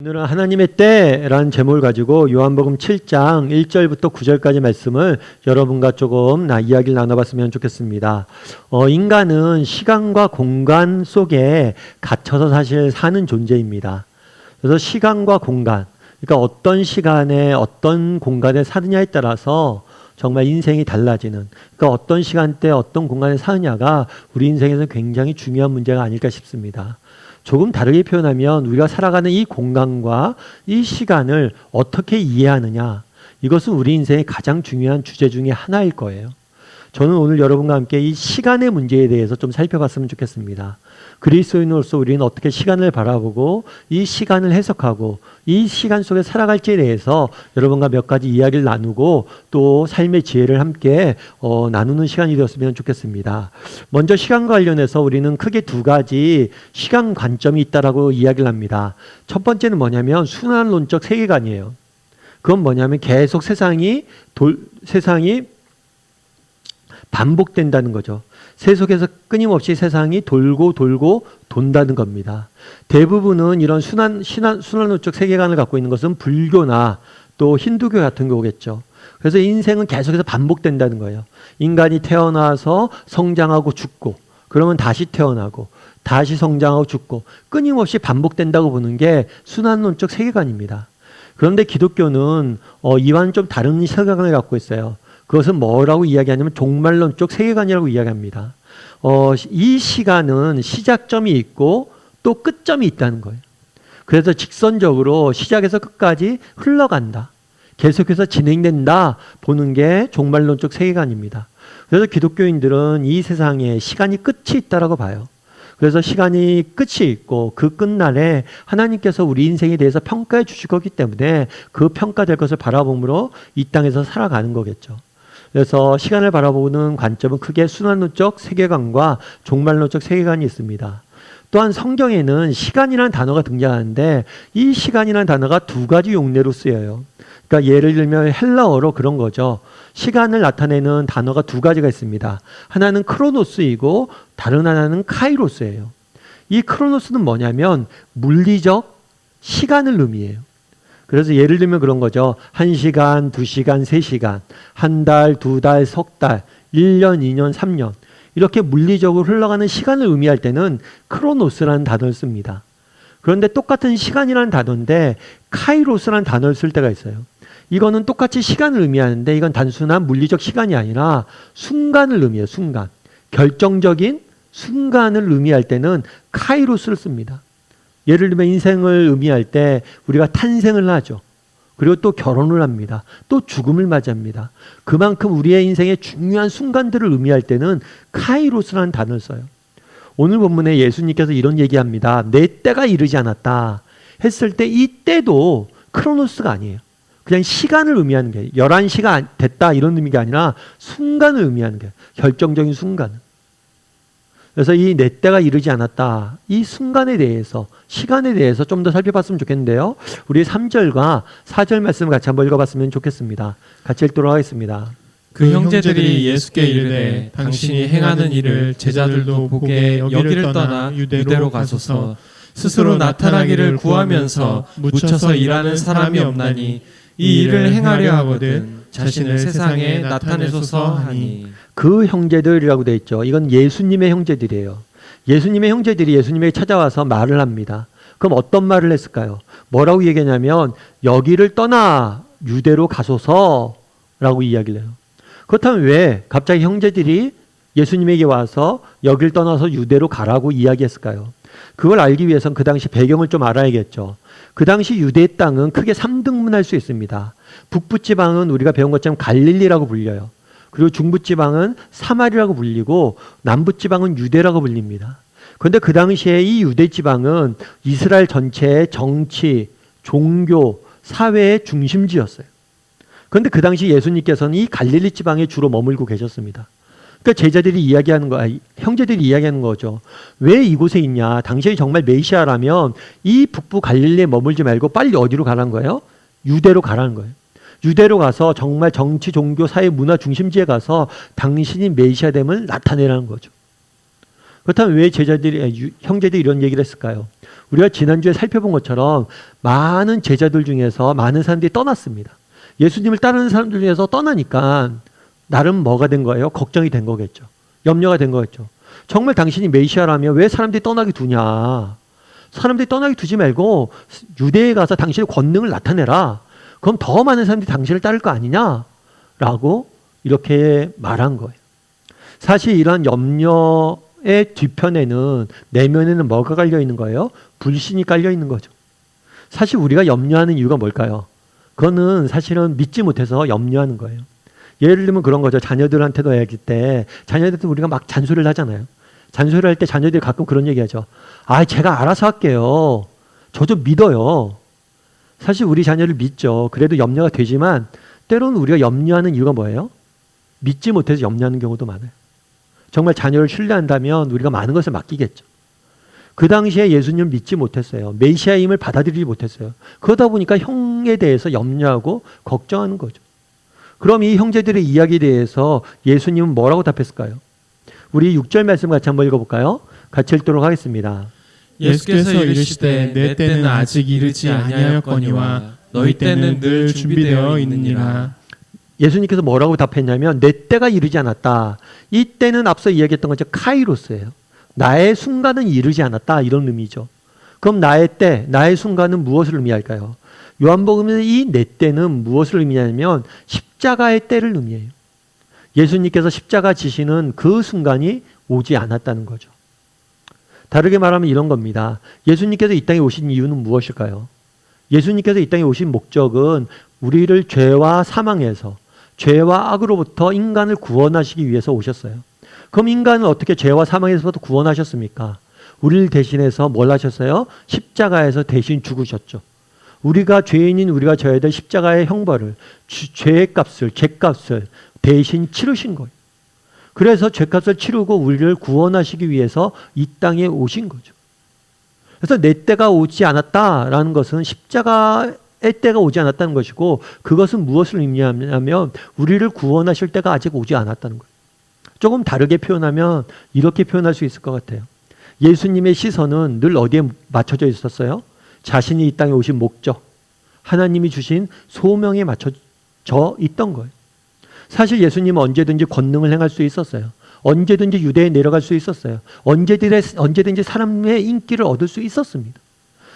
오늘은 하나님의 때라는 제목을 가지고 요한복음 7장 1절부터 9절까지 말씀을 여러분과 조금 이야기를 나눠봤으면 좋겠습니다. 인간은 시간과 공간 속에 갇혀서 사실 사는 존재입니다. 그래서 시간과 공간, 그러니까 어떤 시간에 어떤 공간에 사느냐에 따라서 정말 인생이 달라지는, 그러니까 어떤 시간대 어떤 공간에 사느냐가 우리 인생에서 굉장히 중요한 문제가 아닐까 싶습니다. 조금 다르게 표현하면 우리가 살아가는 이 공간과 이 시간을 어떻게 이해하느냐, 이것은 우리 인생의 가장 중요한 주제 중에 하나일 거예요. 저는 오늘 여러분과 함께 이 시간의 문제에 대해서 좀 살펴봤으면 좋겠습니다. 그리스도인으로서 우리는 어떻게 시간을 바라보고 이 시간을 해석하고 이 시간 속에 살아갈지에 대해서 여러분과 몇 가지 이야기를 나누고 또 삶의 지혜를 함께 나누는 시간이 되었으면 좋겠습니다. 먼저 시간과 관련해서 우리는 크게 두 가지 시간 관점이 있다라고 이야기를 합니다. 첫 번째는 뭐냐면 순환론적 세계관이에요. 그건 뭐냐면 계속 세상이 반복된다는 거죠. 세속에서 끊임없이 세상이 돌고 돈다는 겁니다. 대부분은 이런 순환론적 세계관을 갖고 있는 것은 불교나 또 힌두교 같은 거겠죠. 그래서 인생은 계속해서 반복된다는 거예요. 인간이 태어나서 성장하고 죽고, 그러면 다시 태어나고, 다시 성장하고 죽고, 끊임없이 반복된다고 보는 게 순환론적 세계관입니다. 그런데 기독교는 이와는 좀 다른 세계관을 갖고 있어요. 그것은 뭐라고 이야기하냐면 종말론적 세계관이라고 이야기합니다. 이 시간은 시작점이 있고 또 끝점이 있다는 거예요. 그래서 직선적으로 시작에서 끝까지 흘러간다, 계속해서 진행된다 보는 게 종말론적 세계관입니다. 그래서 기독교인들은 이 세상에 시간이 끝이 있다라고 봐요. 그래서 시간이 끝이 있고 그 끝날에 하나님께서 우리 인생에 대해서 평가해 주실 거기 때문에 그 평가될 것을 바라봄으로 이 땅에서 살아가는 거겠죠. 그래서 시간을 바라보는 관점은 크게 순환론적 세계관과 종말론적 세계관이 있습니다. 또한 성경에는 시간이라는 단어가 등장하는데 이 시간이라는 단어가 두 가지 용례로 쓰여요. 그러니까 예를 들면 헬라어로 그런 거죠. 시간을 나타내는 단어가 두 가지가 있습니다. 하나는 크로노스이고 다른 하나는 카이로스예요. 이 크로노스는 뭐냐면 물리적 시간을 의미해요. 그래서 예를 들면 그런 거죠. 1시간, 2시간, 3시간, 한 달, 두 달, 석 달, 1년, 2년, 3년 이렇게 물리적으로 흘러가는 시간을 의미할 때는 크로노스라는 단어를 씁니다. 그런데 똑같은 시간이라는 단어인데 카이로스라는 단어를 쓸 때가 있어요. 이거는 똑같이 시간을 의미하는데 이건 단순한 물리적 시간이 아니라 순간을 의미해요. 순간. 결정적인 순간을 의미할 때는 카이로스를 씁니다. 예를 들면 인생을 의미할 때 우리가 탄생을 하죠. 그리고 또 결혼을 합니다. 또 죽음을 맞이합니다. 그만큼 우리의 인생의 중요한 순간들을 의미할 때는 카이로스라는 단어를 써요. 오늘 본문에 예수님께서 이런 얘기합니다. 내 때가 이르지 않았다 했을 때 이 때도 크로노스가 아니에요. 그냥 시간을 의미하는 게 11시가 됐다 이런 의미가 아니라 순간을 의미하는 게 결정적인 순간. 그래서 이 내 때가 이르지 않았다, 이 순간에 대해서, 시간에 대해서 좀 더 살펴봤으면 좋겠는데요. 우리 3절과 4절 말씀을 같이 한번 읽어봤으면 좋겠습니다. 같이 읽도록 하겠습니다. 그 형제들이 예수께 이르되 당신이 행하는 일을 제자들도 보게 여기를 떠나 유대로 가소서. 스스로 나타나기를 구하면서 묻혀서 일하는 사람이 없나니 이 일을 행하려 하거든 자신을 세상에 나타내소서 하니. 그 형제들이라고 되어 있죠. 이건 예수님의 형제들이에요. 예수님의 형제들이 예수님에게 찾아와서 말을 합니다. 그럼 어떤 말을 했을까요? 뭐라고 얘기하냐면 여기를 떠나 유대로 가소서라고 이야기를 해요. 그렇다면 왜 갑자기 형제들이 예수님에게 와서 여기를 떠나서 유대로 가라고 이야기했을까요? 그걸 알기 위해서는 그 당시 배경을 좀 알아야겠죠. 그 당시 유대 땅은 크게 3등분할 수 있습니다. 북부지방은 우리가 배운 것처럼 갈릴리라고 불려요. 그리고 중부지방은 사마리라고 불리고 남부지방은 유대라고 불립니다. 그런데 그 당시에 이 유대지방은 이스라엘 전체의 정치, 종교, 사회의 중심지였어요. 그런데 그 당시 예수님께서는 이 갈릴리 지방에 주로 머물고 계셨습니다. 그러니까 제자들이 이야기하는 거, 형제들이 이야기하는 거죠. 왜 이곳에 있냐? 당신이 정말 메시아라면 이 북부 갈릴리에 머물지 말고 빨리 어디로 가라는 거예요? 유대로 가라는 거예요. 유대로 가서 정말 정치, 종교, 사회, 문화 중심지에 가서 당신이 메시아됨을 나타내라는 거죠. 그렇다면 왜 형제들이 이런 얘기를 했을까요? 우리가 지난주에 살펴본 것처럼 많은 제자들 중에서 많은 사람들이 떠났습니다. 예수님을 따르는 사람들 중에서 떠나니까 나름 뭐가 된 거예요? 걱정이 된 거겠죠. 염려가 된 거겠죠. 정말 당신이 메시아라면 왜 사람들이 떠나게 두냐? 사람들이 떠나게 두지 말고 유대에 가서 당신의 권능을 나타내라. 그럼 더 많은 사람들이 당신을 따를 거 아니냐? 라고 이렇게 말한 거예요. 사실 이러한 염려의 뒤편에는, 내면에는 뭐가 깔려 있는 거예요? 불신이 깔려 있는 거죠. 사실 우리가 염려하는 이유가 뭘까요? 그거는 사실은 믿지 못해서 염려하는 거예요. 예를 들면 그런 거죠. 자녀들한테도 얘기할 때, 자녀들한테 우리가 막 잔소리를 하잖아요. 잔소리를 할 때 자녀들이 가끔 그런 얘기 하죠. 아, 제가 알아서 할게요. 저 좀 믿어요. 사실 우리 자녀를 믿죠. 그래도 염려가 되지만 때로는 우리가 염려하는 이유가 뭐예요? 믿지 못해서 염려하는 경우도 많아요. 정말 자녀를 신뢰한다면 우리가 많은 것을 맡기겠죠. 그 당시에 예수님을 믿지 못했어요. 메시아임을 받아들이지 못했어요. 그러다 보니까 형에 대해서 염려하고 걱정하는 거죠. 그럼 이 형제들의 이야기에 대해서 예수님은 뭐라고 답했을까요? 우리 6절 말씀 같이 한번 읽어볼까요? 같이 읽도록 하겠습니다. 예수께서 이르시되 내 때는 아직 이르지 아니하였거니와 너희 때는 늘 준비되어 있느니라. 예수님께서 뭐라고 답했냐면 내 때가 이르지 않았다. 이 때는 앞서 이야기했던 것처럼 카이로스예요. 나의 순간은 이르지 않았다, 이런 의미죠. 그럼 나의 때, 나의 순간은 무엇을 의미할까요? 요한복음에서 이 내 때는 무엇을 의미하냐면 십자가의 때를 의미해요. 예수님께서 십자가 지시는 그 순간이 오지 않았다는 거죠. 다르게 말하면 이런 겁니다. 예수님께서 이 땅에 오신 이유는 무엇일까요? 예수님께서 이 땅에 오신 목적은 우리를 죄와 사망에서, 죄와 악으로부터 인간을 구원하시기 위해서 오셨어요. 그럼 인간은 어떻게 죄와 사망에서부터 구원하셨습니까? 우리를 대신해서 뭘 하셨어요? 십자가에서 대신 죽으셨죠. 우리가 죄인인 우리가 져야 될 십자가의 형벌을, 죄의 값을, 죄값을 대신 치르신 거예요. 그래서 죄값을 치르고 우리를 구원하시기 위해서 이 땅에 오신 거죠. 그래서 내 때가 오지 않았다라는 것은 십자가의 때가 오지 않았다는 것이고, 그것은 무엇을 의미하냐면 우리를 구원하실 때가 아직 오지 않았다는 거예요. 조금 다르게 표현하면 이렇게 표현할 수 있을 것 같아요. 예수님의 시선은 늘 어디에 맞춰져 있었어요? 자신이 이 땅에 오신 목적, 하나님이 주신 소명에 맞춰져 있던 거예요. 사실 예수님은 언제든지 권능을 행할 수 있었어요. 언제든지 유대에 내려갈 수 있었어요. 언제든지 사람의 인기를 얻을 수 있었습니다.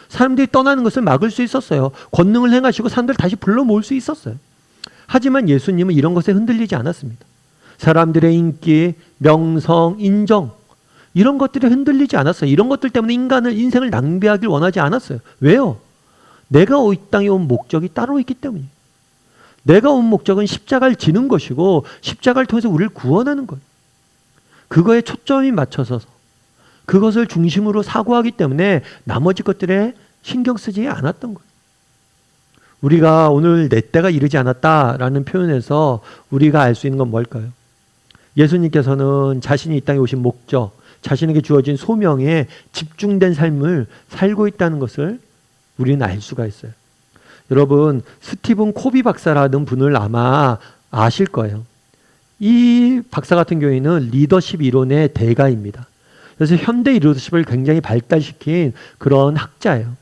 사람들이 떠나는 것을 막을 수 있었어요. 권능을 행하시고 사람들을 다시 불러 모을 수 있었어요. 하지만 예수님은 이런 것에 흔들리지 않았습니다. 사람들의 인기, 명성, 인정, 이런 것들이 흔들리지 않았어요. 이런 것들 때문에 인생을 낭비하길 원하지 않았어요. 왜요? 내가 이 땅에 온 목적이 따로 있기 때문이에요. 내가 온 목적은 십자가를 지는 것이고 십자가를 통해서 우리를 구원하는 거예요. 그거에 초점이 맞춰서 그것을 중심으로 사고하기 때문에 나머지 것들에 신경 쓰지 않았던 거예요. 우리가 오늘 내 때가 이르지 않았다라는 표현에서 우리가 알 수 있는 건 뭘까요? 예수님께서는 자신이 이 땅에 오신 목적, 자신에게 주어진 소명에 집중된 삶을 살고 있다는 것을 우리는 알 수가 있어요. 여러분, 스티븐 코비 박사라는 분을 아마 아실 거예요. 이 박사 같은 경우에는 리더십 이론의 대가입니다. 그래서 현대 리더십을 굉장히 발달시킨 그런 학자예요.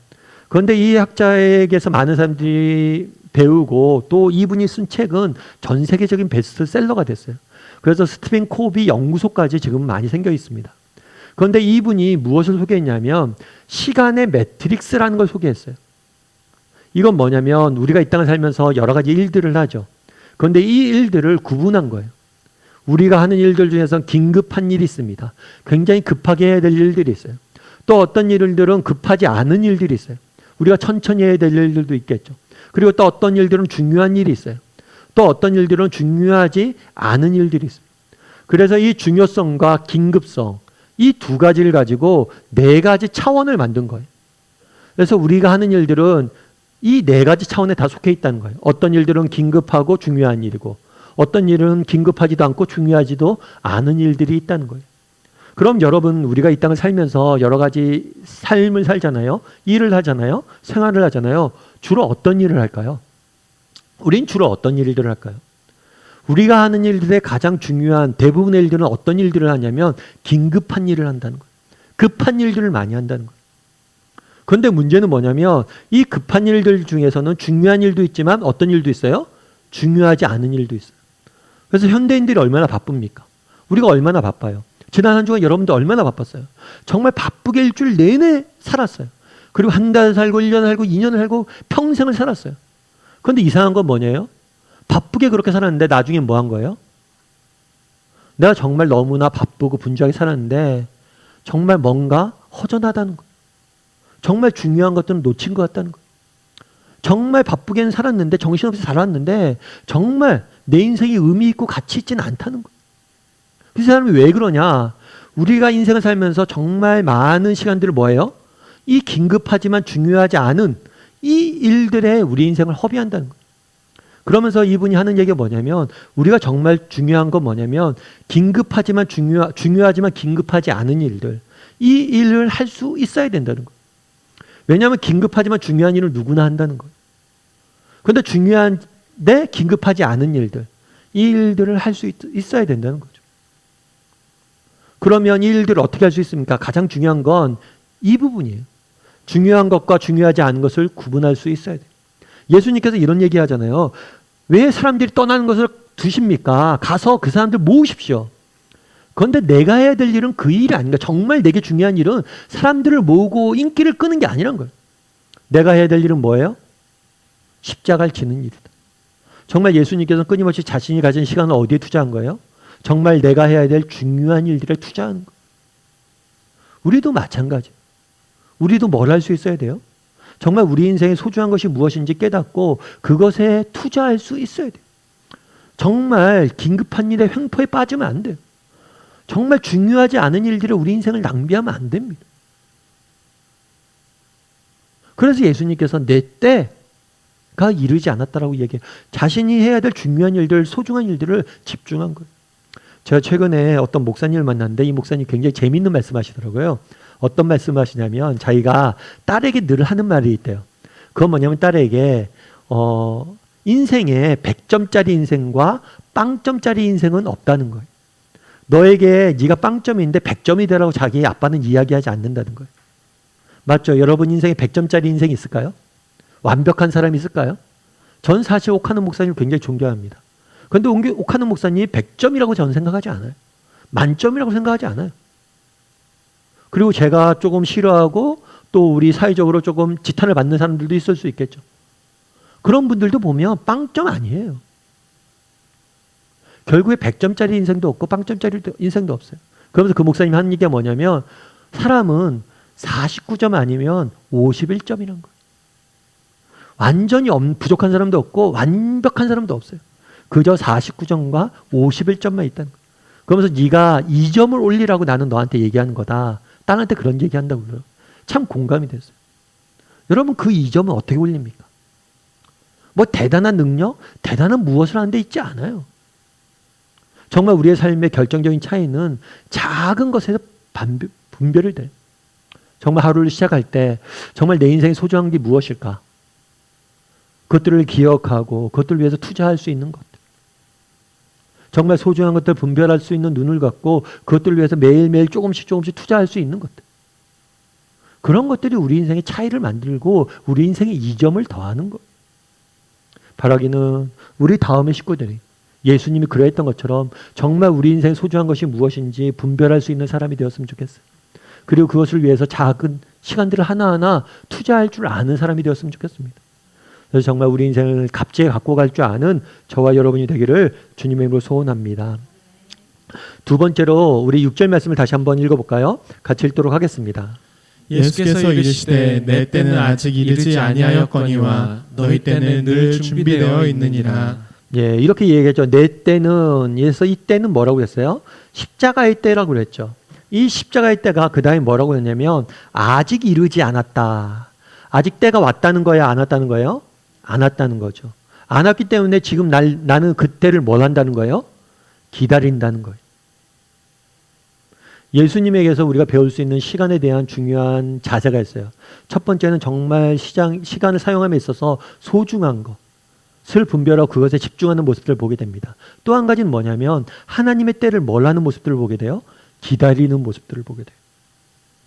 그런데 이 학자에게서 많은 사람들이 배우고 또 이분이 쓴 책은 전 세계적인 베스트셀러가 됐어요. 그래서 스티븐 코비 연구소까지 지금 많이 생겨 있습니다. 그런데 이분이 무엇을 소개했냐면 시간의 매트릭스라는 걸 소개했어요. 이건 뭐냐면 우리가 이 땅을 살면서 여러 가지 일들을 하죠. 그런데 이 일들을 구분한 거예요. 우리가 하는 일들 중에서 긴급한 일이 있습니다. 굉장히 급하게 해야 될 일들이 있어요. 또 어떤 일들은 급하지 않은 일들이 있어요. 우리가 천천히 해야 될 일들도 있겠죠. 그리고 또 어떤 일들은 중요한 일이 있어요. 또 어떤 일들은 중요하지 않은 일들이 있어요. 그래서 이 중요성과 긴급성, 이 두 가지를 가지고 네 가지 차원을 만든 거예요. 그래서 우리가 하는 일들은 이 네 가지 차원에 다 속해 있다는 거예요. 어떤 일들은 긴급하고 중요한 일이고 어떤 일은 긴급하지도 않고 중요하지도 않은 일들이 있다는 거예요. 그럼 여러분, 우리가 이 땅을 살면서 여러 가지 삶을 살잖아요. 일을 하잖아요. 생활을 하잖아요. 주로 어떤 일을 할까요? 우린 주로 어떤 일들을 할까요? 우리가 하는 일들의 가장 중요한 대부분의 일들은 어떤 일들을 하냐면 긴급한 일을 한다는 거예요. 급한 일들을 많이 한다는 거예요. 그런데 문제는 뭐냐면 이 급한 일들 중에서는 중요한 일도 있지만 어떤 일도 있어요? 중요하지 않은 일도 있어요. 그래서 현대인들이 얼마나 바쁩니까? 우리가 얼마나 바빠요? 지난 한 주간 여러분들 얼마나 바빴어요? 정말 바쁘게 일주일 내내 살았어요. 그리고 한 달 살고 1년 살고 2년 살고 평생을 살았어요. 그런데 이상한 건 뭐냐요? 바쁘게 그렇게 살았는데 나중에 뭐 한 거예요? 내가 정말 너무나 바쁘고 분주하게 살았는데 정말 뭔가 허전하다는 거예요. 정말 중요한 것들은 놓친 것 같다는 거예요. 정말 바쁘게는 살았는데 정신없이 살았는데 정말 내 인생이 의미 있고 가치 있지는 않다는 거예요. 그 사람이 왜 그러냐? 우리가 인생을 살면서 정말 많은 시간들을 뭐예요? 이 긴급하지만 중요하지 않은 이 일들에 우리 인생을 허비한다는 거예요. 그러면서 이분이 하는 얘기가 뭐냐면 우리가 정말 중요한 건 뭐냐면 긴급하지만 중요하지만 긴급하지 않은 일들, 이 일을 할 수 있어야 된다는 거예요. 왜냐하면 긴급하지만 중요한 일을 누구나 한다는 거예요. 그런데 중요한데 긴급하지 않은 일들, 이 일들을 할 수 있어야 된다는 거죠. 그러면 이 일들을 어떻게 할 수 있습니까? 가장 중요한 건 이 부분이에요. 중요한 것과 중요하지 않은 것을 구분할 수 있어야 돼요. 예수님께서 이런 얘기 하잖아요. 왜 사람들이 떠나는 것을 두십니까? 가서 그 사람들 모으십시오. 그런데 내가 해야 될 일은 그 일이 아닌가. 정말 내게 중요한 일은 사람들을 모으고 인기를 끄는 게 아니란 거예요. 내가 해야 될 일은 뭐예요? 십자가를 지는 일이다. 정말 예수님께서는 끊임없이 자신이 가진 시간을 어디에 투자한 거예요? 정말 내가 해야 될 중요한 일들에 투자하는 거예요. 우리도 마찬가지예요. 우리도 뭘 할 수 있어야 돼요? 정말 우리 인생에 소중한 것이 무엇인지 깨닫고 그것에 투자할 수 있어야 돼요. 정말 긴급한 일에 횡포에 빠지면 안 돼요. 정말 중요하지 않은 일들에 우리 인생을 낭비하면 안 됩니다. 그래서 예수님께서 내 때가 이르지 않았다라고 얘기해요. 자신이 해야 될 중요한 일들, 소중한 일들을 집중한 거예요. 제가 최근에 어떤 목사님을 만났는데 이 목사님이 굉장히 재미있는 말씀 하시더라고요. 어떤 말씀 하시냐면 자기가 딸에게 늘 하는 말이 있대요. 그건 뭐냐면 딸에게 인생에 100점짜리 인생과 빵점짜리 인생은 없다는 거예요. 너에게 네가 빵점인데 100점이 되라고 자기 아빠는 이야기하지 않는다는 거예요. 맞죠? 여러분 인생에 100점짜리 인생이 있을까요? 완벽한 사람이 있을까요? 전 사실 옥하는 목사님을 굉장히 존경합니다. 그런데 옥하는 목사님이 100점이라고 저는 생각하지 않아요. 만점이라고 생각하지 않아요. 그리고 제가 조금 싫어하고 또 우리 사회적으로 조금 지탄을 받는 사람들도 있을 수 있겠죠. 그런 분들도 보면 빵점 아니에요. 결국에 100점짜리 인생도 없고 빵점짜리 인생도 없어요. 그러면서 그 목사님이 하는 얘기가 뭐냐면 사람은 49점 아니면 51점이란 거예요. 완전히 부족한 사람도 없고 완벽한 사람도 없어요. 그저 49점과 51점만 있다는 거예요. 그러면서 네가 2점을 올리라고 나는 너한테 얘기하는 거다. 딸한테 그런 얘기한다고 그래요. 참 공감이 됐어요. 여러분 그 2점은 어떻게 올립니까? 뭐 대단한 능력, 대단한 무엇을 하는 데 있지 않아요. 정말 우리의 삶의 결정적인 차이는 작은 것에서 분별이 돼요. 정말 하루를 시작할 때 정말 내 인생에 소중한 게 무엇일까? 그것들을 기억하고 그것들을 위해서 투자할 수 있는 것들. 정말 소중한 것들을 분별할 수 있는 눈을 갖고 그것들을 위해서 매일매일 조금씩 투자할 수 있는 것들. 그런 것들이 우리 인생의 차이를 만들고 우리 인생의 2점을 더하는 것. 바라기는 우리 다음의 식구들이 예수님이 그러했던 것처럼 정말 우리 인생의 소중한 것이 무엇인지 분별할 수 있는 사람이 되었으면 좋겠어요. 그리고 그것을 위해서 작은 시간들을 하나하나 투자할 줄 아는 사람이 되었으면 좋겠습니다. 그래서 정말 우리 인생을 값지게 갖고 갈 줄 아는 저와 여러분이 되기를 주님의 이름으로 소원합니다. 두 번째로 우리 6절 말씀을 다시 한번 읽어볼까요? 같이 읽도록 하겠습니다. 예수께서 이르시되 내 때는 아직 이르지 아니하였거니와 너희 때는 늘 준비되어 있느니라. 예, 이렇게 얘기했죠. 내 때는, 그래서 이 때는 뭐라고 했어요? 십자가의 때라고 그랬죠. 이 십자가의 때가 그 다음에 뭐라고 했냐면 아직 이르지 않았다. 아직 때가 왔다는 거예요? 안 왔다는 거예요? 안 왔다는 거죠. 안 왔기 때문에 지금 나는 그 때를 뭘 한다는 거예요? 기다린다는 거예요. 예수님에게서 우리가 배울 수 있는 시간에 대한 중요한 자세가 있어요. 첫 번째는 정말 시간을 사용함에 있어서 소중한 것. 것을 분별하고 그것에 집중하는 모습들을 보게 됩니다. 또 한 가지는 뭐냐면 하나님의 때를 뭘 하는 모습들을 보게 돼요? 기다리는 모습들을 보게 돼요.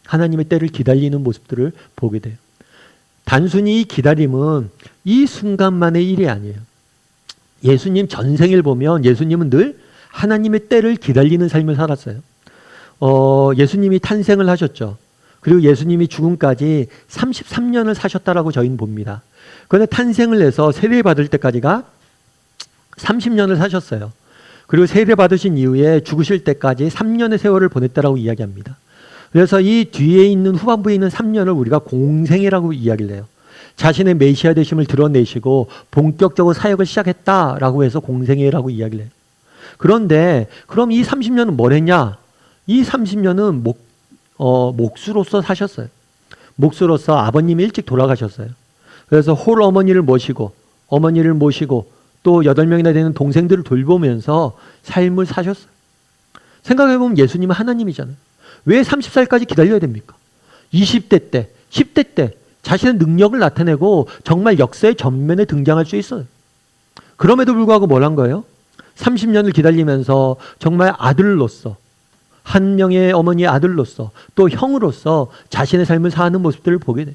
하나님의 때를 기다리는 모습들을 보게 돼요. 단순히 이 기다림은 이 순간만의 일이 아니에요. 예수님 전생을 보면 예수님은 늘 하나님의 때를 기다리는 삶을 살았어요. 예수님이 탄생을 하셨죠. 그리고 예수님이 죽음까지 33년을 사셨다라고 저희는 봅니다. 그런데 탄생을 해서 세례받을 때까지가 30년을 사셨어요. 그리고 세례받으신 이후에 죽으실 때까지 3년의 세월을 보냈다라고 이야기합니다. 그래서 이 뒤에 있는 후반부에 있는 3년을 우리가 공생애라고 이야기를 해요. 자신의 메시아 되심을 드러내시고 본격적으로 사역을 시작했다라고 해서 공생애라고 이야기를 해요. 그런데 그럼 이 30년은 뭘 했냐? 이 30년은 목수로서 사셨어요. 목수로서 아버님이 일찍 돌아가셨어요. 그래서 홀 어머니를 모시고 또 8명이나 되는 동생들을 돌보면서 삶을 사셨어요. 생각해보면 예수님은 하나님이잖아요. 왜 30살까지 기다려야 됩니까? 20대 때, 10대 때 자신의 능력을 나타내고 정말 역사의 전면에 등장할 수 있어요. 그럼에도 불구하고 뭘 한 거예요? 30년을 기다리면서 정말 아들로서, 한 명의 어머니의 아들로서 또 형으로서 자신의 삶을 사는 모습들을 보게 돼요.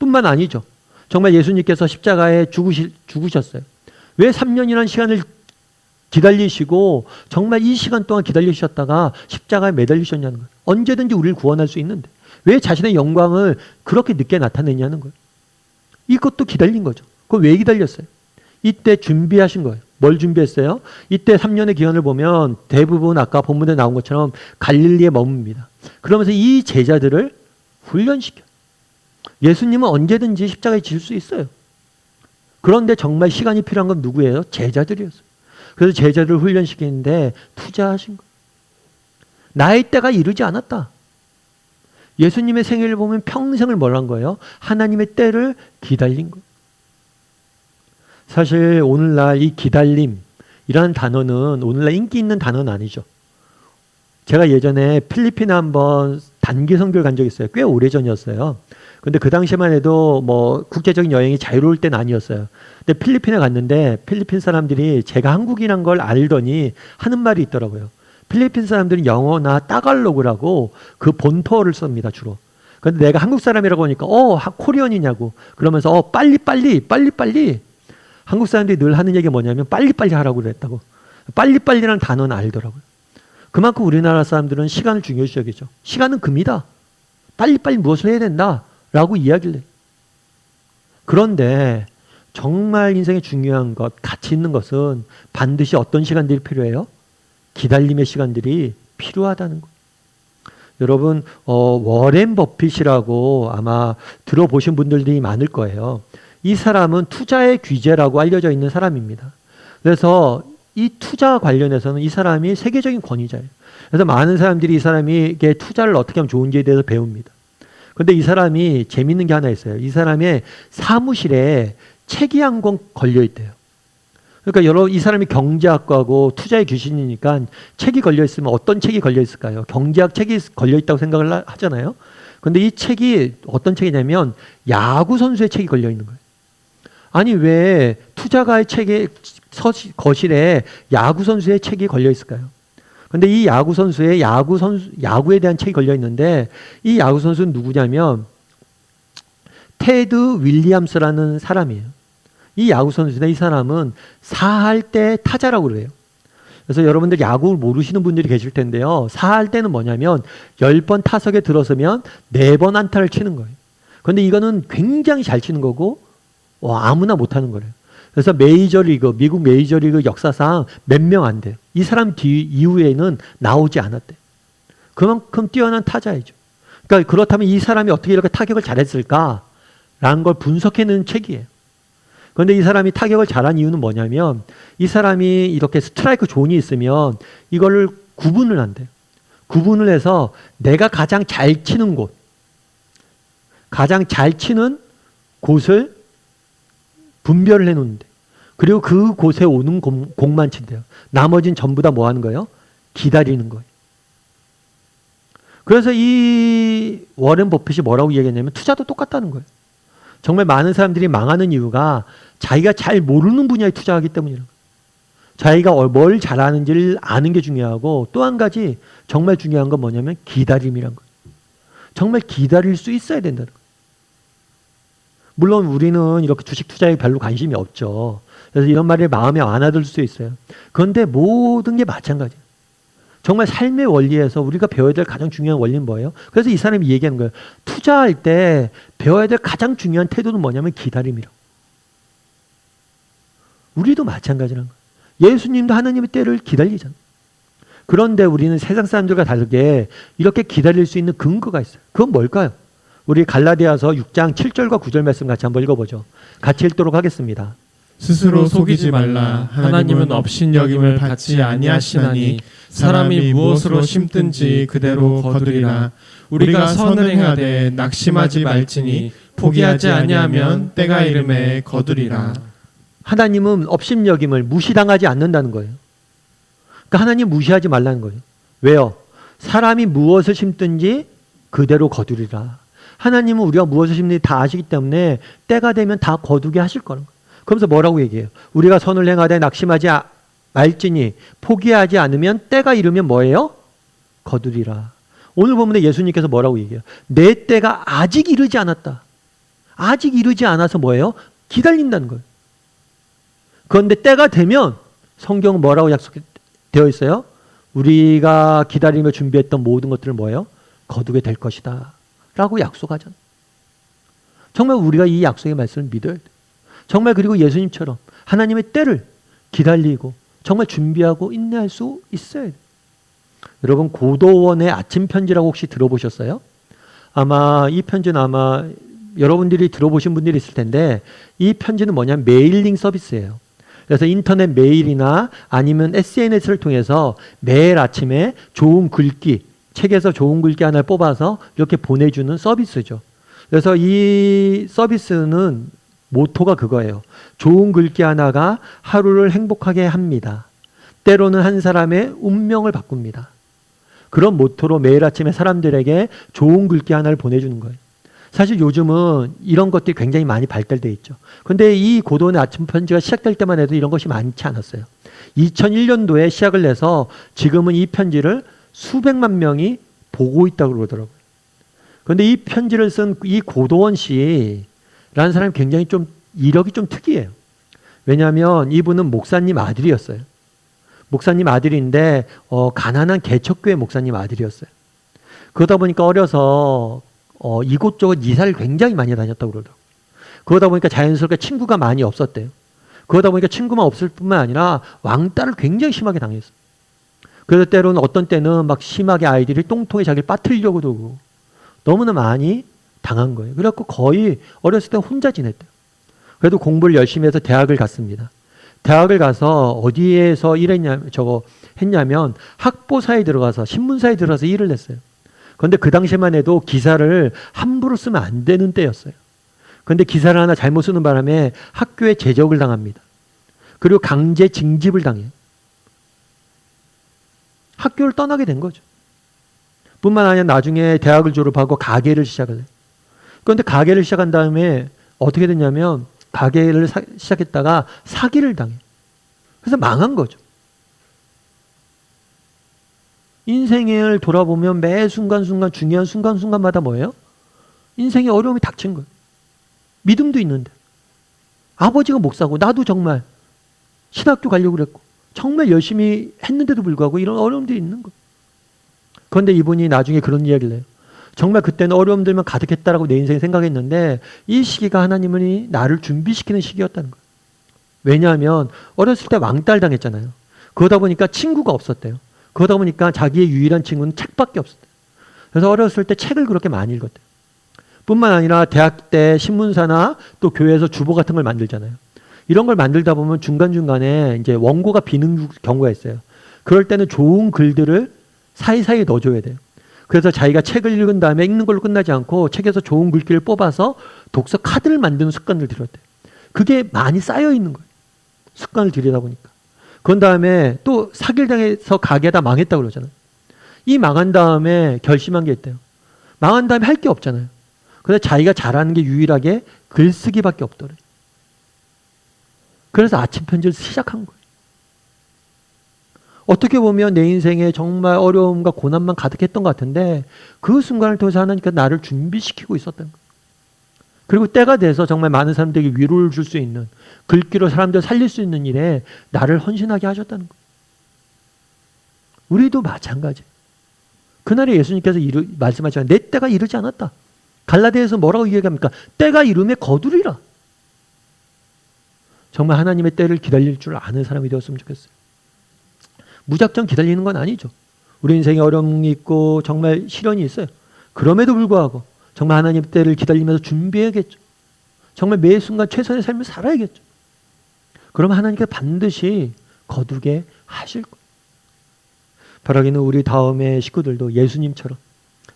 뿐만 아니죠. 정말 예수님께서 십자가에 죽으셨어요. 왜 3년이라는 시간을 기다리시고 정말 이 시간 동안 기다리셨다가 십자가에 매달리셨냐는 거예요. 언제든지 우리를 구원할 수 있는데 왜 자신의 영광을 그렇게 늦게 나타내냐는 거예요. 이것도 기다린 거죠. 그걸 왜 기다렸어요? 이때 준비하신 거예요. 뭘 준비했어요? 이때 3년의 기간을 보면 대부분 아까 본문에 나온 것처럼 갈릴리에 머뭅니다. 그러면서 이 제자들을 훈련시켜요. 예수님은 언제든지 십자가에 질 수 있어요. 그런데 정말 시간이 필요한 건 누구예요? 제자들이었어요. 그래서 제자들을 훈련시키는데 투자하신 거예요. 나의 때가 이르지 않았다. 예수님의 생애를 보면 평생을 뭘 한 거예요? 하나님의 때를 기다린 거예요. 사실 오늘날 이 기다림이라는 단어는 오늘날 인기 있는 단어는 아니죠. 제가 예전에 필리핀에 한번 단기 선교를 간 적이 있어요. 꽤 오래전이었어요. 근데 그 당시만 해도 뭐 국제적인 여행이 자유로울 때는 아니었어요. 근데 필리핀에 갔는데 필리핀 사람들이 제가 한국인한 걸 알더니 하는 말이 있더라고요. 필리핀 사람들은 영어나 따갈로그라고 그 본토어를 씁니다, 주로. 근데 내가 한국 사람이라고 하니까 코리언이냐고 그러면서 빨리 한국 사람들이 늘 하는 얘기가 뭐냐면 빨리빨리 하라고 그랬다고. 빨리빨리라는 단어는 알더라고요. 그만큼 우리나라 사람들은 시간을 중요시 여기죠. 시간은 금이다. 빨리빨리 무엇을 해야 된다라고 이야기를 해요. 그런데 정말 인생에 중요한 것, 가치 있는 것은 반드시 어떤 시간들이 필요해요? 기다림의 시간들이 필요하다는 거예요. 여러분 워렌 버핏이라고 아마 들어보신 분들이 많을 거예요. 이 사람은 투자의 귀재라고 알려져 있는 사람입니다. 그래서 이 투자 관련해서는 이 사람이 세계적인 권위자예요. 그래서 많은 사람들이 이 사람에게 투자를 어떻게 하면 좋은지에 대해서 배웁니다. 그런데 이 사람이 재밌는 게 하나 있어요. 이 사람의 사무실에 책이 한 권 걸려 있대요. 그러니까 여러분 이 사람이 경제학과고 투자의 귀신이니까 책이 걸려 있으면 어떤 책이 걸려 있을까요? 경제학 책이 걸려 있다고 생각을 하잖아요. 그런데 이 책이 어떤 책이냐면 야구 선수의 책이 걸려 있는 거예요. 아니 왜 투자가의 책에 거실에 야구 선수의 책이 걸려 있을까요? 그런데 이 야구 선수의 야구에 대한 책이 걸려 있는데 이 야구 선수는 누구냐면 테드 윌리엄스라는 사람이에요. 이 야구 선수인데 이 사람은 4할 때 타자라고 그래요. 그래서 여러분들 야구를 모르시는 분들이 계실 텐데요. 4할 때는 뭐냐면 10번 타석에 들어서면 4번 안타를 치는 거예요. 그런데 이거는 굉장히 잘 치는 거고 아무나 못하는 거래요. 그래서 메이저리그, 미국 메이저리그 역사상 몇 명 안 돼요. 이 사람 이후에는 나오지 않았대요. 그만큼 뛰어난 타자이죠. 그러니까 그렇다면 이 사람이 어떻게 이렇게 타격을 잘했을까라는 걸 분석해내는 책이에요. 그런데 이 사람이 타격을 잘한 이유는 뭐냐면 이 사람이 이렇게 스트라이크 존이 있으면 이거를 구분을 한대요. 구분을 해서 내가 가장 잘 치는 곳, 가장 잘 치는 곳을 분별을 해놓는데 그리고 그 곳에 오는 공만 친대요. 나머지는 전부 다 뭐 하는 거예요? 기다리는 거예요. 그래서 이 워렌 버핏이 뭐라고 얘기했냐면 투자도 똑같다는 거예요. 정말 많은 사람들이 망하는 이유가 자기가 잘 모르는 분야에 투자하기 때문이라고. 자기가 뭘 잘하는지를 아는 게 중요하고 또 한 가지 정말 중요한 건 뭐냐면 기다림이란 거예요. 정말 기다릴 수 있어야 된다는 거예요. 물론 우리는 이렇게 주식 투자에 별로 관심이 없죠. 그래서 이런 말이 마음에 안 와들 수 있어요. 그런데 모든 게 마찬가지예요. 정말 삶의 원리에서 우리가 배워야 될 가장 중요한 원리는 뭐예요? 그래서 이 사람이 얘기하는 거예요. 투자할 때 배워야 될 가장 중요한 태도는 뭐냐면 기다림이라고. 우리도 마찬가지라는 거예요. 예수님도 하나님의 때를 기다리잖아요. 그런데 우리는 세상 사람들과 다르게 이렇게 기다릴 수 있는 근거가 있어요. 그건 뭘까요? 우리 갈라디아서 6장 7절과 9절 말씀 같이 한번 읽어보죠. 같이 읽도록 하겠습니다. 스스로 속이지 말라. 하나님은 업신여김을 받지 아니하시나니 사람이 무엇으로 심든지 그대로 거두리라. 우리가 선을 행하되 낙심하지 말지니 포기하지 아니하면 때가 이름에 거두리라. 하나님은 업신여김을 무시당하지 않는다는 거예요. 그러니까 하나님 무시하지 말라는 거예요. 왜요? 사람이 무엇을 심든지 그대로 거두리라. 하나님은 우리가 무엇을 심는지 다 아시기 때문에 때가 되면 다 거두게 하실 거라는 거예요. 그러면서 뭐라고 얘기해요? 우리가 선을 행하되 낙심하지 말지니 포기하지 않으면 때가 이르면 뭐예요? 거두리라. 오늘 본문에 예수님께서 뭐라고 얘기해요? 내 때가 아직 이르지 않았다. 아직 이르지 않아서 뭐예요? 기다린다는 거예요. 그런데 때가 되면 성경은 뭐라고 약속되어 있어요? 우리가 기다리며 준비했던 모든 것들을 뭐예요? 거두게 될 것이다 라고 약속하잖아요. 정말 우리가 이 약속의 말씀을 믿어야 돼요. 정말 그리고 예수님처럼 하나님의 때를 기다리고 정말 준비하고 인내할 수 있어야 돼요. 여러분 고도원의 아침 편지라고 혹시 들어보셨어요? 아마 이 편지는 아마 여러분들이 들어보신 분들이 있을 텐데 이 편지는 뭐냐면 메일링 서비스예요. 그래서 인터넷 메일이나 아니면 SNS를 통해서 매일 아침에 좋은 글귀, 책에서 좋은 글귀 하나를 뽑아서 이렇게 보내주는 서비스죠. 그래서 이 서비스는 모토가 그거예요. 좋은 글귀 하나가 하루를 행복하게 합니다. 때로는 한 사람의 운명을 바꿉니다. 그런 모토로 매일 아침에 사람들에게 좋은 글귀 하나를 보내주는 거예요. 사실 요즘은 이런 것들이 굉장히 많이 발달되어 있죠. 그런데 이 고도원의 아침 편지가 시작될 때만 해도 이런 것이 많지 않았어요. 2001년도에 시작을 해서 지금은 이 편지를 수백만 명이 보고 있다고 그러더라고요. 그런데 이 편지를 쓴 이 고도원 씨라는 사람이 굉장히 좀 이력이 좀 특이해요. 왜냐하면 이분은 목사님 아들이었어요. 목사님 아들인데 가난한 개척교회 목사님 아들이었어요. 그러다 보니까 어려서 이곳저곳 이사를 굉장히 많이 다녔다고 그러더라고요. 그러다 보니까 자연스럽게 친구가 많이 없었대요. 그러다 보니까 친구만 없을 뿐만 아니라 왕따를 굉장히 심하게 당했어요. 그래서 때로는 어떤 때는 막 심하게 아이들이 똥통에 자기를 빠뜨리려고 들고 너무나 많이 당한 거예요. 그래갖고 거의 어렸을 때 혼자 지냈대요. 그래도 공부를 열심히 해서 대학을 갔습니다. 대학을 가서 어디에서 했냐면 학보사에 들어가서 신문사에 들어가서 일을 했어요. 그런데 그 당시만 해도 기사를 함부로 쓰면 안 되는 때였어요. 그런데 기사를 하나 잘못 쓰는 바람에 학교에 제적을 당합니다. 그리고 강제 징집을 당해요. 학교를 떠나게 된 거죠. 뿐만 아니라 나중에 대학을 졸업하고 가게를 시작을 해요. 그런데 가게를 시작한 다음에 어떻게 됐냐면 가게를 시작했다가 사기를 당해요. 그래서 망한 거죠. 인생을 돌아보면 매 순간순간 중요한 순간순간마다 뭐예요? 인생에 어려움이 닥친 거예요. 믿음도 있는데 아버지가 목사고 나도 정말 신학교 가려고 그랬고 정말 열심히 했는데도 불구하고 이런 어려움들이 있는 거예요. 그런데 이분이 나중에 그런 이야기를 해요. 정말 그때는 어려움들만 가득했다라고 내 인생에 생각했는데 이 시기가 하나님이 나를 준비시키는 시기였다는 거예요. 왜냐하면 어렸을 때 왕따를 당했잖아요. 그러다 보니까 친구가 없었대요. 그러다 보니까 자기의 유일한 친구는 책밖에 없었대요. 그래서 어렸을 때 책을 그렇게 많이 읽었대요. 뿐만 아니라 대학 때 신문사나 또 교회에서 주보 같은 걸 만들잖아요. 이런 걸 만들다 보면 중간중간에 이제 원고가 비는 경우가 있어요. 그럴 때는 좋은 글들을 사이사이에 넣어줘야 돼요. 그래서 자기가 책을 읽은 다음에 읽는 걸로 끝나지 않고 책에서 좋은 글귀를 뽑아서 독서 카드를 만드는 습관을 들였대요. 그게 많이 쌓여 있는 거예요. 습관을 들이다 보니까. 그런 다음에 또 사기를 당해서 가게다 망했다고 그러잖아요. 이 망한 다음에 결심한 게 있대요. 망한 다음에 할 게 없잖아요. 근데 자기가 잘하는 게 유일하게 글쓰기밖에 없더래. 그래서 아침 편지를 시작한 거예요. 어떻게 보면 내 인생에 정말 어려움과 고난만 가득했던 것 같은데 그 순간을 통해서 하나님께서 나를 준비시키고 있었던 거예요. 그리고 때가 돼서 정말 많은 사람들에게 위로를 줄 수 있는, 글귀로 사람들을 살릴 수 있는 일에 나를 헌신하게 하셨다는 거예요. 우리도 마찬가지예요. 그날에 예수님께서 말씀하시잖아요. 내 때가 이르지 않았다. 갈라디아에서 뭐라고 이야기합니까? 때가 이름에 거두리라. 정말 하나님의 때를 기다릴 줄 아는 사람이 되었으면 좋겠어요. 무작정 기다리는 건 아니죠. 우리 인생에 어려움이 있고 정말 시련이 있어요. 그럼에도 불구하고 정말 하나님의 때를 기다리면서 준비해야겠죠. 정말 매 순간 최선의 삶을 살아야겠죠. 그러면 하나님께서 반드시 거두게 하실 거예요. 바라기는 우리 다음의 식구들도 예수님처럼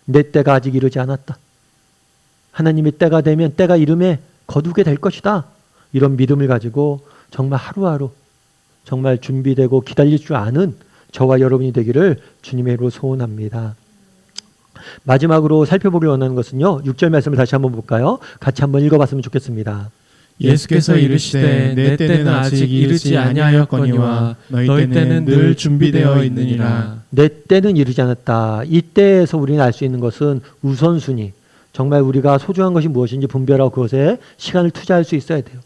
내 때가 아직 이르지 않았다. 하나님의 때가 되면 때가 이름에 거두게 될 것이다. 이런 믿음을 가지고 정말 하루하루 정말 준비되고 기다릴 줄 아는 저와 여러분이 되기를 주님의 이름으로 소원합니다. 마지막으로 살펴보기 원하는 것은요. 6절 말씀을 다시 한번 볼까요? 같이 한번 읽어봤으면 좋겠습니다. 예수께서 이르시되 내 때는 아직 이르지 아니하였거니와 너희 때는 늘 준비되어 있느니라. 내 때는 이르지 않았다. 이 때에서 우리는 알 수 있는 것은 우선순위. 정말 우리가 소중한 것이 무엇인지 분별하고 그것에 시간을 투자할 수 있어야 돼요.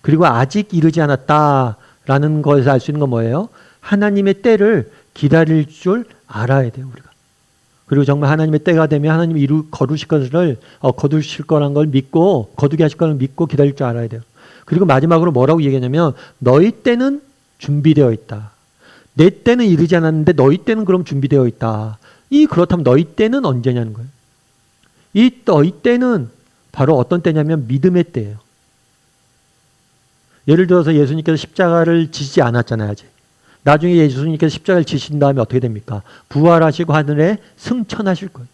그리고 아직 이르지 않았다라는 것에서 알 수 있는 건 뭐예요? 하나님의 때를 기다릴 줄 알아야 돼요, 우리가. 그리고 정말 하나님의 때가 되면 하나님이 거두실 거란 걸 믿고, 거두게 하실 거를 믿고 기다릴 줄 알아야 돼요. 그리고 마지막으로 뭐라고 얘기하냐면 너희 때는 준비되어 있다. 내 때는 이르지 않았는데 너희 때는 그럼 준비되어 있다. 그렇다면 너희 때는 언제냐는 거예요. 이 너희 때는 바로 어떤 때냐면 믿음의 때예요. 예를 들어서 예수님께서 십자가를 지시지 않았잖아요, 아직. 나중에 예수님께서 십자가를 지신 다음에 어떻게 됩니까? 부활하시고 하늘에 승천하실 거예요.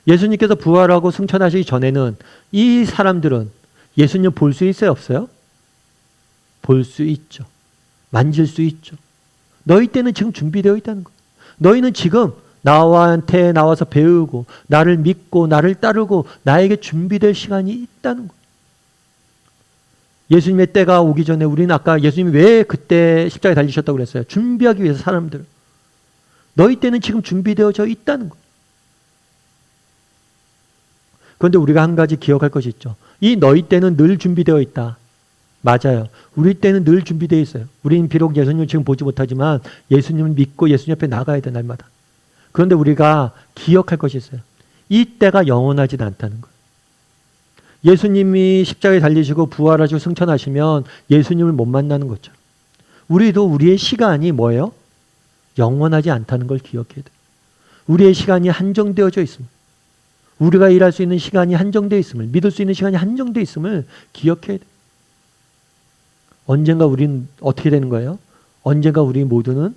예수님께서 부활하고 승천하시기 전에는 이 사람들은 예수님 볼 수 있어요, 없어요? 볼 수 있죠. 만질 수 있죠. 너희 때는 지금 준비되어 있다는 거예요. 너희는 지금 나한테 나와서 배우고 나를 믿고 나를 따르고 나에게 준비될 시간이 있다는 거예요. 예수님의 때가 오기 전에 우리는 아까 예수님이 왜 그때 십자가에 달리셨다고 그랬어요? 준비하기 위해서 사람들을. 너희 때는 지금 준비되어져 있다는 거예요. 그런데 우리가 한 가지 기억할 것이 있죠. 이 너희 때는 늘 준비되어 있다. 맞아요. 우리 때는 늘 준비되어 있어요. 우리는 비록 예수님을 지금 보지 못하지만 예수님을 믿고 예수님 옆에 나가야 돼, 날마다. 그런데 우리가 기억할 것이 있어요. 이 때가 영원하지는 않다는 거예요. 예수님이 십자가에 달리시고 부활하시고 승천하시면 예수님을 못 만나는 것처럼 우리도 우리의 시간이 뭐예요? 영원하지 않다는 걸 기억해야 돼요. 우리의 시간이 한정되어져 있음을, 우리가 일할 수 있는 시간이 한정되어 있음을, 믿을 수 있는 시간이 한정되어 있음을 기억해야 돼요. 언젠가 우리는 어떻게 되는 거예요? 언젠가 우리 모두는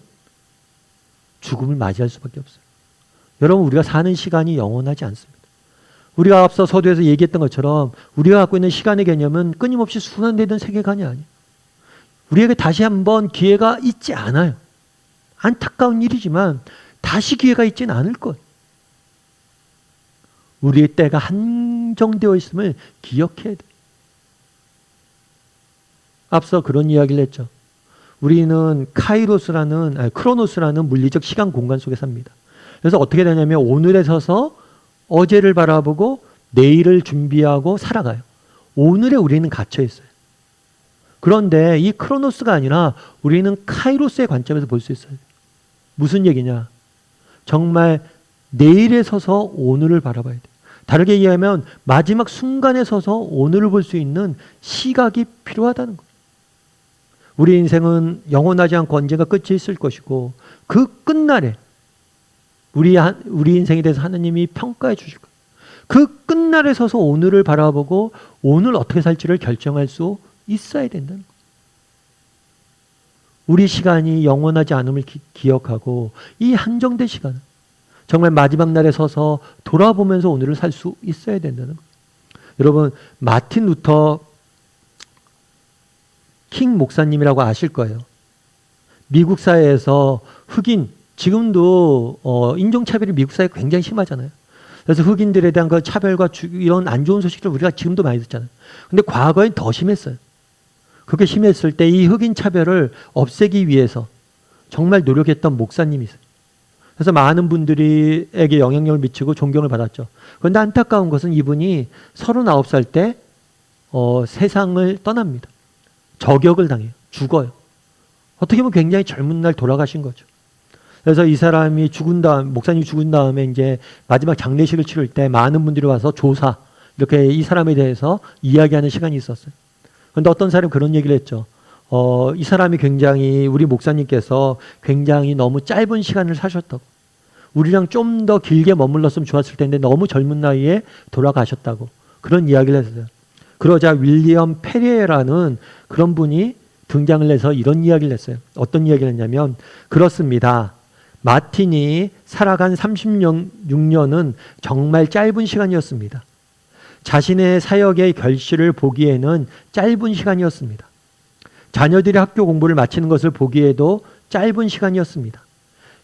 죽음을 맞이할 수밖에 없어요. 여러분, 우리가 사는 시간이 영원하지 않습니다. 우리가 앞서 서두에서 얘기했던 것처럼 우리가 갖고 있는 시간의 개념은 끊임없이 순환되던 세계관이 아니에요. 우리에게 다시 한번 기회가 있지 않아요. 안타까운 일이지만 다시 기회가 있지는 않을 것. 우리의 때가 한정되어 있음을 기억해야 돼. 앞서 그런 이야기를 했죠. 우리는 크로노스라는 물리적 시간 공간 속에 삽니다. 그래서 어떻게 되냐면 오늘에 서서 어제를 바라보고 내일을 준비하고 살아가요. 오늘에 우리는 갇혀 있어요. 그런데 이 크로노스가 아니라 우리는 카이로스의 관점에서 볼 수 있어요. 무슨 얘기냐? 정말 내일에 서서 오늘을 바라봐야 돼요. 다르게 얘기하면 마지막 순간에 서서 오늘을 볼 수 있는 시각이 필요하다는 거예요. 우리 인생은 영원하지 않고 언젠가 끝이 있을 것이고 그 끝날에 우리 인생에 대해서 하나님이 평가해 주실 거예요. 그 끝날에 서서 오늘을 바라보고 오늘 어떻게 살지를 결정할 수 있어야 된다는 거예요. 우리 시간이 영원하지 않음을 기억하고 이 한정된 시간을 정말 마지막 날에 서서 돌아보면서 오늘을 살 수 있어야 된다는 거예요. 여러분, 마틴 루터 킹 목사님이라고 아실 거예요. 미국 사회에서 흑인, 지금도 인종차별이 미국 사회에 굉장히 심하잖아요. 그래서 흑인들에 대한 그 차별과 이런 안 좋은 소식을 우리가 지금도 많이 듣잖아요. 근데 과거엔 더 심했어요. 그렇게 심했을 때 이 흑인 차별을 없애기 위해서 정말 노력했던 목사님이 있어요. 그래서 많은 분들에게 영향력을 미치고 존경을 받았죠. 그런데 안타까운 것은 이분이 39살 때 세상을 떠납니다. 저격을 당해요. 죽어요. 어떻게 보면 굉장히 젊은 날 돌아가신 거죠. 그래서 이 사람이 목사님이 죽은 다음에 이제 마지막 장례식을 치를 때 많은 분들이 와서 조사, 이렇게 이 사람에 대해서 이야기하는 시간이 있었어요. 그런데 어떤 사람이 그런 얘기를 했죠. 이 사람이 굉장히, 우리 목사님께서 굉장히 너무 짧은 시간을 사셨다고. 우리랑 좀 더 길게 머물렀으면 좋았을 텐데 너무 젊은 나이에 돌아가셨다고. 그런 이야기를 했어요. 그러자 윌리엄 페리에라는 그런 분이 등장을 해서 이런 이야기를 했어요. 어떤 이야기를 했냐면, 그렇습니다. 마틴이 살아간 36년은 정말 짧은 시간이었습니다. 자신의 사역의 결실을 보기에는 짧은 시간이었습니다. 자녀들이 학교 공부를 마치는 것을 보기에도 짧은 시간이었습니다.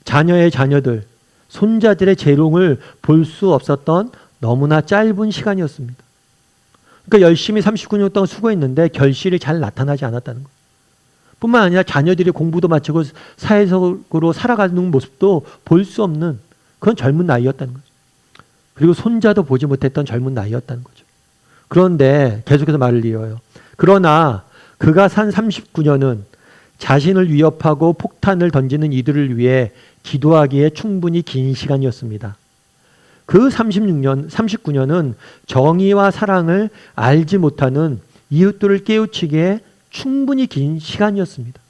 자녀의 자녀들, 손자들의 재롱을 볼 수 없었던 너무나 짧은 시간이었습니다. 그러니까 열심히 39년 동안 수고했는데 결실이 잘 나타나지 않았다는 거예요. 뿐만 아니라 자녀들이 공부도 마치고 사회적으로 살아가는 모습도 볼 수 없는 그런 젊은 나이였다는 거죠. 그리고 손자도 보지 못했던 젊은 나이였다는 거죠. 그런데 계속해서 말을 이어요. 그러나 그가 산 39년은 자신을 위협하고 폭탄을 던지는 이들을 위해 기도하기에 충분히 긴 시간이었습니다. 그 39년은 정의와 사랑을 알지 못하는 이웃들을 깨우치기에 충분히 긴 시간이었습니다.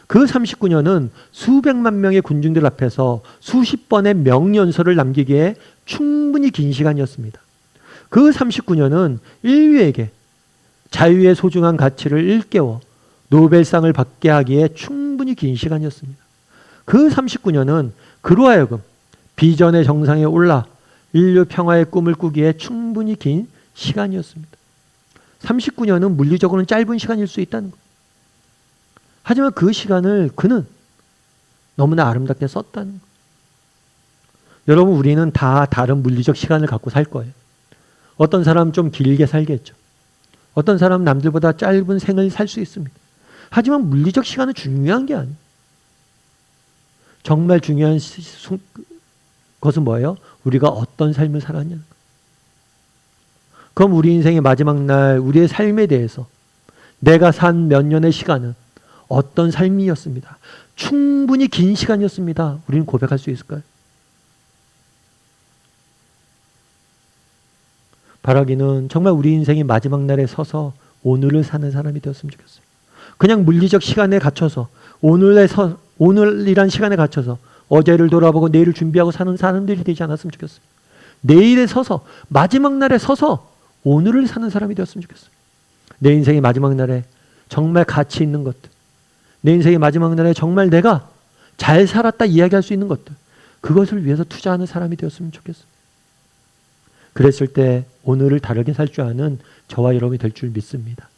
그 39년은 수백만 명의 군중들 앞에서 수십 번의 명연설을 남기기에 충분히 긴 시간이었습니다. 그 39년은 인류에게 자유의 소중한 가치를 일깨워 노벨상을 받게 하기에 충분히 긴 시간이었습니다. 그 39년은 그로 하여금 비전의 정상에 올라 인류 평화의 꿈을 꾸기에 충분히 긴 시간이었습니다. 39년은 물리적으로는 짧은 시간일 수 있다는 것. 하지만 그 시간을 그는 너무나 아름답게 썼다는 것. 여러분, 우리는 다 다른 물리적 시간을 갖고 살 거예요. 어떤 사람은 좀 길게 살겠죠. 어떤 사람은 남들보다 짧은 생을 살 수 있습니다. 하지만 물리적 시간은 중요한 게 아니에요. 정말 중요한 것은 뭐예요? 우리가 어떤 삶을 살았냐는 것. 그럼 우리 인생의 마지막 날 우리의 삶에 대해서 내가 산 몇 년의 시간은 어떤 삶이었습니다. 충분히 긴 시간이었습니다. 우리는 고백할 수 있을까요? 바라기는 정말 우리 인생의 마지막 날에 서서 오늘을 사는 사람이 되었으면 좋겠어요. 그냥 물리적 시간에 갇혀서 오늘이란 시간에 갇혀서 어제를 돌아보고 내일을 준비하고 사는 사람들이 되지 않았으면 좋겠어요. 내일에 서서, 마지막 날에 서서 오늘을 사는 사람이 되었으면 좋겠어요. 내 인생의 마지막 날에 정말 가치 있는 것들, 내 인생의 마지막 날에 정말 내가 잘 살았다 이야기할 수 있는 것들, 그것을 위해서 투자하는 사람이 되었으면 좋겠어요. 그랬을 때 오늘을 다르게 살 줄 아는 저와 여러분이 될 줄 믿습니다.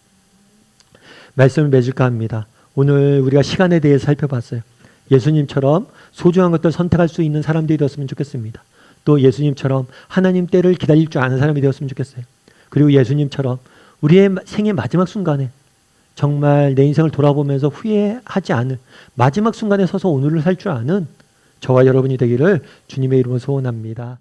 말씀을 맺을까 합니다. 오늘 우리가 시간에 대해 살펴봤어요. 예수님처럼 소중한 것들 선택할 수 있는 사람들이 되었으면 좋겠습니다. 또 예수님처럼 하나님 때를 기다릴 줄 아는 사람이 되었으면 좋겠어요. 그리고 예수님처럼 우리의 생의 마지막 순간에 정말 내 인생을 돌아보면서 후회하지 않을 마지막 순간에 서서 오늘을 살 줄 아는 저와 여러분이 되기를 주님의 이름으로 소원합니다.